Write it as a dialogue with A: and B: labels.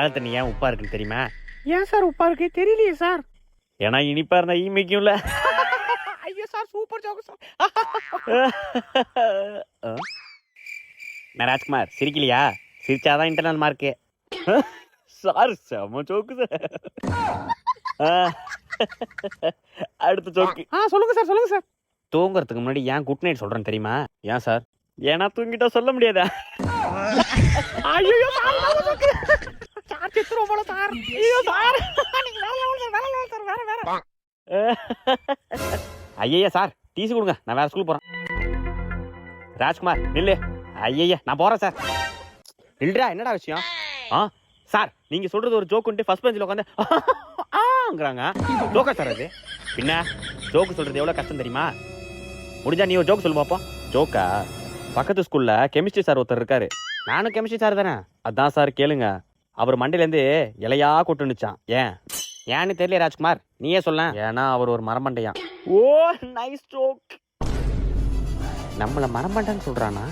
A: கடல் தண்ணி ஏன் உப்பா இருக்குன்னு தெரியுமா?
B: ஏன் சார் உப்பா இருக்கு? தெரியலையே சார்.
A: ஏன்னா இனிப்பா இருந்தா ஈமிக்கும்ல.
B: ஐயோ சார், சூப்பர் ஜோக் சார்.
A: நான் ராஜ்குமார் சிரிக்கலையா? சிரிச்சாதான் இன்டர்னல் மார்க்கு. சார் செம ஜோக்கு சார். அடுத்த ஜோக்கு.
B: சொல்லுங்க சார், சொல்லுங்க சார்.
A: தூங்குறதுக்கு முன்னாடி ஏன் குட் நைட் சொல்றேன் தெரியுமா? ஏன் சார்? ஏன்னா தூங்கிட்டா சொல்ல முடியாதா?
B: ஐயோ சார், செத்துரும் போல சார். ஐயோ சார், நீங்க வேற சார், வேற.
A: ஐயா சார், டீசி கொடுங்க, நான் வேற ஸ்கூல் போறேன். ராஜ்குமார் நில்லு. ஐயா நான் போறேன் சார். நில்றா, என்னடா விஷயம்? சார் நீங்க சொல்றது ஒரு ஜோக்குன்ட்டு ஃபர்ஸ்ட் பெஞ்சில் உட்காந்து ஆங்கிறாங்க. ஜோக்கா சார் அது? பின்ன ஜோக்கு சொல்றது எவ்வளவு கஷ்டம் தெரியுமா? முடிஞ்சா நீ ஒரு ஜோக்கு சொல்லு பாப்போம். ஜோக்கா? பக்கத்து ஸ்கூல்ல கெமிஸ்ட்ரி சார் ஒருத்தர் இருக்காரு. நானும் கெமிஸ்ட்ரி சார் தானே. அதான் சார் கேளுங்க. அவர் மண்டையிலேருந்து இலையா கொட்டுனுச்சான். ஏன்னு தெரியல ராஜ்குமார், நீயே சொல்ல. ஏன்னா அவர் ஒரு மரமண்டையான். ஓ நைஸ் ஜோக். நம்மள மரமண்டைன்னு சொல்றானா?